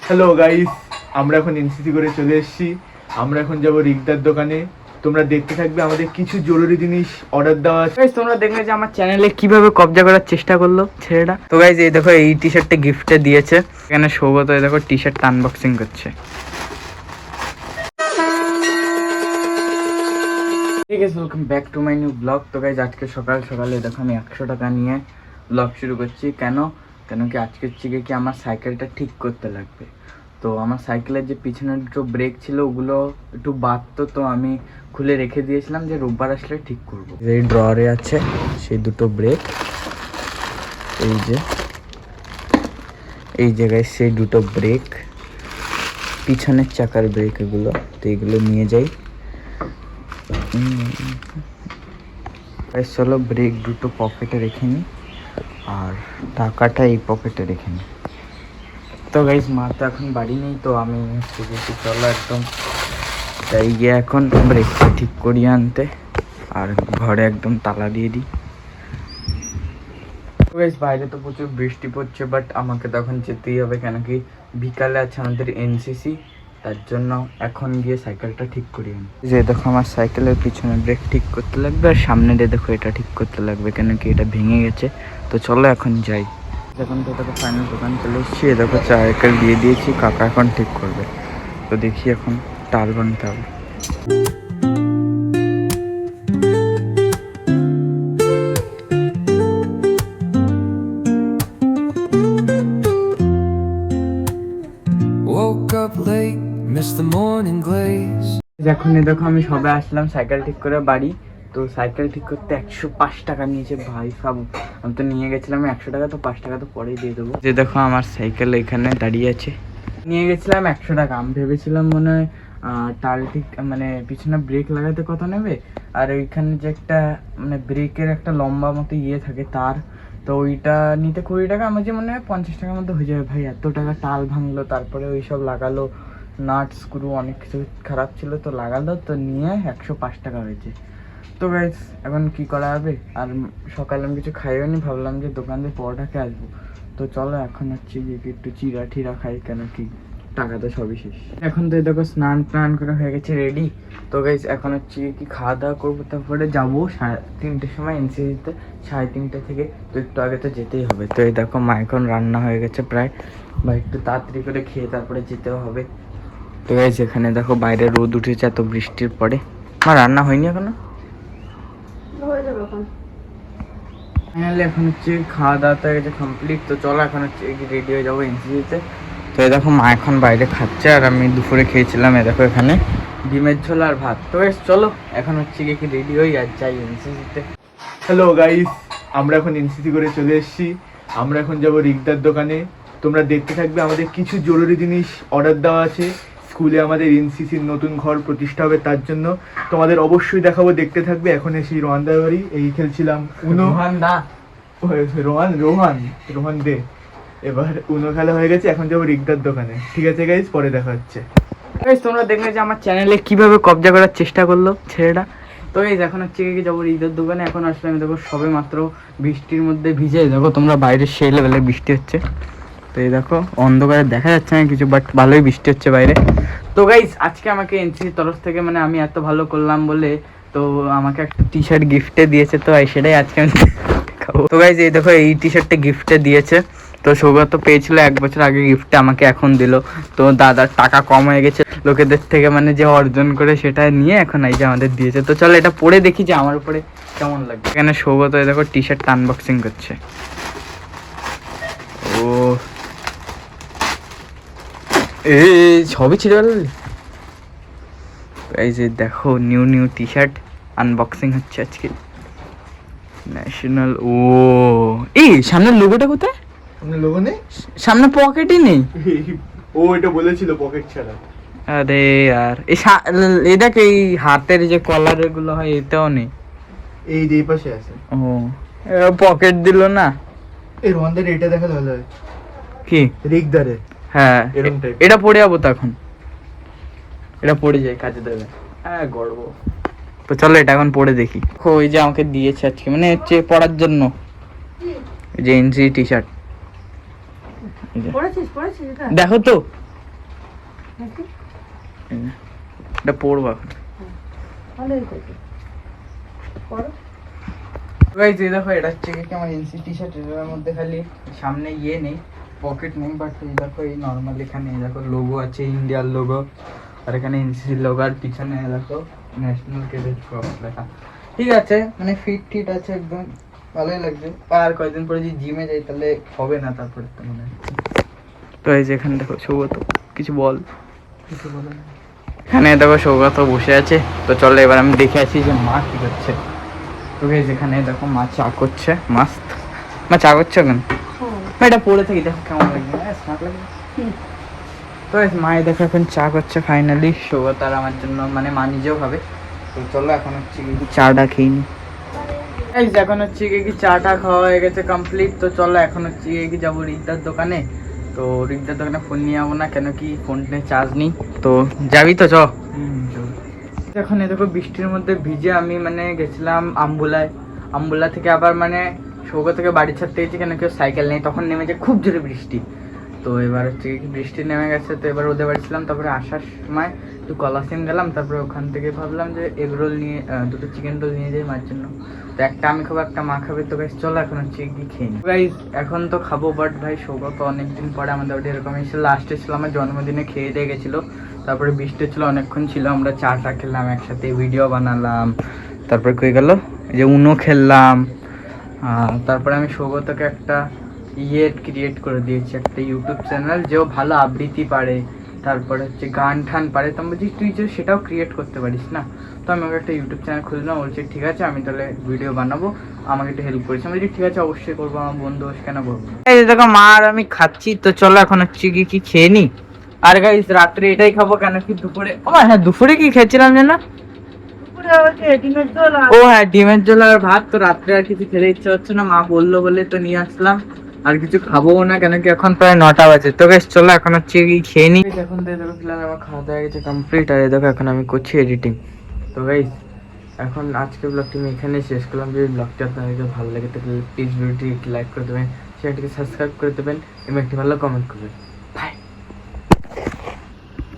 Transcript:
Hello guys, আমরা এখন NCC করে চলে এসেছি। আমরা এখন যাব রিগদার দোকানে। তোমরা দেখতে থাকবে, আমাদের কিছু জরুরি জিনিস অর্ডার দেওয়া আছে। গাইস তোমরা দেখলে যে আমার চ্যানেলে কিভাবে কবজা করার চেষ্টা করলো ছেলেটা। তো গাইস এই দেখো, এই টি শার্টটা গিফটে দিয়েছে। এখানে সৌগত এই দেখো টি শার্টটা আনবক্সিং করছে। ঠিক আছে, welcome back to my new blog. তো গাইস আজকে সকাল সকালে দেখো আমি 100 টাকা নিয়ে ব্লগ শুরু করছি। কেন কি আজকের থেকে কি আমার সাইকেলটা ঠিক করতে লাগবে। তো আমার সাইকেলের যে পিছনের দুটো ব্রেক ছিল ওগুলো একটু বাড়তো, তো আমি খুলে রেখে দিয়েছিলাম যে রোববার আসলে ঠিক করব। এই ড্রয়ারে আছে সেই দুটো ব্রেক, এই জায়গায় সেই দুটো ব্রেক, পিছনের চাকার ব্রেক এগুলো। তো এগুলো নিয়ে যাই। চলো ব্রেক দুটো পকেটে রেখে নিই আর টাকাটা এই পকেটে রেখে নিই। তো গাইস মা তো এখন বাড়ি নেই, তো আমি চলো একদম তাই গিয়ে এখন ব্রেকটা ঠিক করিয়ে আনতে আর ঘরে একদম তালা দিয়ে দিই। তো গাইস বাইরে তো প্রচুর বৃষ্টি পড়ছে, বাট আমাকে তখন যেতেই হবে, কেন কি বিকালে আছে আমাদের এনসিসি। তার জন্য এখন গিয়ে সাইকেলটা ঠিক করিয়ে আনি। যে দেখো আমার সাইকেলের পিছনে ব্রেক ঠিক করতে লাগবে আর সামনে দিয়ে দেখো এটা ঠিক করতে লাগবে, কেন কি এটা ভেঙে গেছে। তো চলো এখন যাই। এখন তো দেখো ফাইনাল দোকান চলে এসেছি। দেখো সাইকেল দিয়ে দিয়েছি, কাকা এখন ঠিক করবে। তো দেখি এখন টাল বানতে হবে। এখন দেখো আমি সবে আসলাম সাইকেল ঠিক করে বাড়ি। তো সাইকেল ঠিক করতে 105 টাকা নিয়েছে ভাই সাব। আমি তো নিয়ে গেছিলাম 100 টাকা, তো 5 টাকা তো পরেই দিয়ে দেবো। যে দেখো আমার সাইকেল এখানে দাঁড়িয়ে আছে, নিয়ে গেছিলাম 100 টাকা। আমি ভেবেছিলাম মনে হয় টাল ঠিক মানে পিছনে ব্রেক লাগাতে কত নেবে, আর ওইখানে যে একটা মানে ব্রেকের একটা লম্বা মতো ইয়ে থাকে তার, তো ওইটা নিতে 20 টাকা। আমার যে মনে হয় 50 টাকার মধ্যে হয়ে যাবে। ভাই এত টাকা টাল ভাঙলো, তারপরে ওই সব লাগালো, নাট স্ক্রু অনেক কিছু খারাপ ছিল, তো লাগালো, তো নিয়ে 105 টাকা হয়েছে। তো গাইস এখন কি করা হবে, আর সকালে আমি কিছু খাইও নি, ভাবলাম যে দোকান দিয়ে পরোটা খেয়ে আসবো। তো চলো এখন হচ্ছে একটু চিরা ঠিরা খাই, কেন কি টাকা তো সবই শেষ। এখন তো দেখো স্নান করে হয়ে গেছে রেডি। তো গাইস এখন হচ্ছে কি খাওয়া দাওয়া করবো, তারপরে যাবো 3:30 সময় এনসিসিতে। 3:30 থেকে তো একটু আগে তো যেতেই হবে। তো এই দেখো মা এখন রান্না হয়ে গেছে প্রায়, বা একটু তাড়াতাড়ি করে খেয়ে তারপরে যেতেও হবে। তো গাইস এখানে দেখো বাইরে রোদ উঠেছে এত বৃষ্টির পরে। আমার রান্না হয়নি এখনো, ফাইনালি এখন হচ্ছে খাওয়া দাওয়া তো হয়ে গেছে কমপ্লিট। তো চলো এখন হচ্ছে রেডি হয়ে যাবো এনসিসিতে। তো এই দেখো মা এখন বাইরে খাচ্ছে আর আমি দুপুরে খেয়েছিলাম এই দেখো এখানে ডিমের ঝোল আর ভাত। তো বেশ চলো এখন হচ্ছে কি রেডি হই আর যাই এনসিসিতে। হ্যালো গাইস, আমরা এখন এনসিসি করে চলে এসেছি। আমরা এখন যাব রিগদার দোকানে। তোমরা দেখতে থাকবে, আমাদের কিছু জরুরি জিনিস অর্ডার দেওয়া আছে। স্কুলে আমাদের এনসিসির নতুন ঘর প্রতিষ্ঠা হবে, তার জন্য তোমাদের অবশ্যই দেখাবো, দেখতে থাকবে। এখন এসে রোহানদার বাড়ি, এই খেলছিলাম উনো। রোহান দে। এবার উনো খেলা হয়ে গেছে, এখন যাবো রিগদার দোকানে। ঠিক আছে গাইস, পরে দেখা হচ্ছে। গাইস তোমরা দেখলে যে আমার চ্যানেলে কিভাবে কবজা করার চেষ্টা করলো ছেলেটা। তো গাইস এখন হচ্ছে কি যাবো ঈদের দোকানে। এখন আসলে আমি দেখো সবে মাত্র বৃষ্টির মধ্যে ভিজে, দেখো তোমরা বাইরে সেই লেভেলে বৃষ্টি হচ্ছে। তো এই দেখো অন্ধকারে দেখা যাচ্ছে না কিছু, বাট ভালোই বৃষ্টি হচ্ছে বাইরে। তো গাইস আজকে আমাকে এনসিসির তরফ থেকে মানে আমি এত ভালো করলাম বলে তো আমাকে একটা টি শার্ট গিফটে দিয়েছে। তো সেটাই আজকে আমি খাবো। তো গাইস এই দেখো এই টি শার্টটা গিফটে দিয়েছে। তো সৌগত পেয়েছিল 1 বছর আগে, গিফটে আমাকে এখন দিল। তো দাদার টাকা কম হয়ে গেছে লোকেদের থেকে, মানে যে অর্জন করে সেটা নিয়ে এখন এই যে আমাদের দিয়েছে। তো চলো এটা পরে দেখি যে আমার উপরে কেমন লাগে। এখানে সৌগত এই দেখো টি শার্টটা আনবক্সিং করছে। ও এই সবই ছিল। এই যে দেখো নিউ টি শার্ট আনবক্সিং হচ্ছে আজকে। ন্যাশনাল। ও এই সামনের লোগোটা কোথায়? সামনে লোগো নেই, সামনে পকেটই নেই। ও এটা বলেছিল পকেট ছাড়া। আরে আর এই দেখ এই হাতের যে কলার গুলো হয় এটাও নেই। এই যে পাশে আছে। ও পকেট দিল না। এই রোহানদের এটা দেখালে ভালো হয়। কি রিগদারে? হ্যাঁ এরকম টাইপ। এটা পড়ে যাবো তো এখন, এটা পড়ে যায় কাজে দেবে। হ্যাঁ গর্ব। তো চলো এটা এখন পড়ে দেখি। ওই যে আমাকে দিয়েছে আজকে, মানে হচ্ছে পড়ার জন্য, এই যে এনসি টি শার্ট। দেখো তো নাকি? এই যে, এটা পরবো এখন। ভালোই করবে, করো। গাইস এই দেখো এটা হচ্ছে কি আমার এনসি টি শার্ট, এর মধ্যে খালি সামনে ইয়ে নেই, পকেট নেই, বাট এই দেখো এই নর্মাল এখানে এই দেখো লোগো আছে, ইন্ডিয়ার লোগো, আর এখানে এনসিসি লোগো, আর পিছনে এই দেখো ন্যাশনাল ক্যাডেট কর্পস লেখা। ঠিক আছে, মানে ফিট আছে একদম, ভালোই লাগছে। আর কয়েকদিন পরে যদি জিমে যাই তাহলে হবে না, তারপরে তো মনে হয়। তো এই যে এখানে দেখো সৌগত, কিছু বল। কিছু বলো না। এখানে দেখো সৌগত বসে আছে, তো চলো এবার আমি দেখে আসি যে মা কি করছে। তো গাইস এখানে দেখো মা চা করছে, মাস্ত মা চা করছে কেন? মা এটা পড়ে থাকি, দেখো কেমন লাগবে, স্মার্ট লাগবে। তো গাইস মা দেখো এখন চা করছে ফাইনালি, সৌগত আর আমার জন্য, মানে মা নিজেও খাবে। তো চলো এখন হচ্ছে কি চাটা খেয়ে নি। গাইস এখন হচ্ছে কি চাটা খাওয়া হয়ে গেছে কমপ্লিট। তো চলো এখন হচ্ছে কি যাবো রিকদার দোকানে। তো রিকদার দোকানে ফোন নিয়ে যাবো না, কেন কি ফোনে চার্জ নেই। তো যাবি তো চ। এখন এই দেখো বৃষ্টির মধ্যে ভিজে আমি মানে গেছিলাম আম্বুলা থেকে আবার মানে সৌগত থেকে বাড়ি ছাড়তে গেছি, কেন কেউ সাইকেল নেই, তখন নেমেছে খুব জোরে বৃষ্টি। তো এবার হচ্ছে কি বৃষ্টি নেমে গেছে, তো এবার ওদের বাড়ি ছিলাম, তারপরে আসার সময় একটু কলাসিম গেলাম, তারপরে ওখান থেকে ভাবলাম যে এগ রোল নিয়ে দুটো চিকেন রোল নিয়ে যাই মার জন্য। তো একটা আমি খাবো, একটা মা খাবে। তো গাইস চলো এখন হচ্ছে কি খেয়ে নিই। গাইস এখন তো খাবো, বাট ভাই সৌগত অনেকদিন পরে আমাদের বাড়ি এরকম এসে, লাস্টে ছিল আমার জন্মদিনে, খেয়ে দিয়ে গেছিলো। তারপরে বৃষ্টি ছিল অনেকক্ষণ ছিল, আমরা চাটা খেলাম একসাথে, ভিডিও বানালাম, তারপরে কই গেল যে উনো খেললাম। তারপরে আমি সৌগতকে একটা ক্রিয়েট করে দিয়েছি, একটা ইউটিউব চ্যানেল, যেও ভালো আবৃত্তি পারে, তারপরে হচ্ছে গান ঠান পারে। তো আমি বলছি তুই যে সেটাও ক্রিয়েট করতে পারিস না। তো আমি ওকে একটা ইউটিউব চ্যানেল খুললাম, বলছি ঠিক আছে আমি তাহলে ভিডিও বানাবো, আমাকে একটু হেল্প করিস। আমি বলছি ঠিক আছে অবশ্যই করবো, আমার বন্ধু কেন করবো। এই দেখো মা আর আমি খাচ্ছি, তো চলো এখন হচ্ছে কি খেয়ে নি। আর গাইস রাত্রে এটাই খাবো, কেন কি দুপুরে, ও হ্যাঁ দুপুরে কি খেয়েছিলাম যেন, দুপুরে হচ্ছে ডিমের ঝোল আর ও হ্যাঁ ডিমের ঝোল আর ভাত। তো রাত্রে আর কিছু খেতে ইচ্ছে হচ্ছে না, মা বললো বলে তো নিয়ে আসলাম, আর কিছু খাবো না, কেন কি এখন প্রায় 9টা বাজে। তো গাইস চলো এখন হচ্ছে কি খেয়ে নি। এখন তো দেখো ফিলহাল আমার খাওয়া দাওয়া গেছে কমপ্লিট, আর দেখো এখন আমি করছি এডিটিং। তো গাইস এখন আজকের ব্লগটি আমি এখানেই শেষ করলাম। যদি ব্লগটি আপনাদের ভালো লাগে তাহলে প্লিজ ভিডিওটি লাইক করে দেবেন, চ্যানেলটিকে সাবস্ক্রাইব করে দেবেন এবং একটি ভালো কমেন্ট করবেন।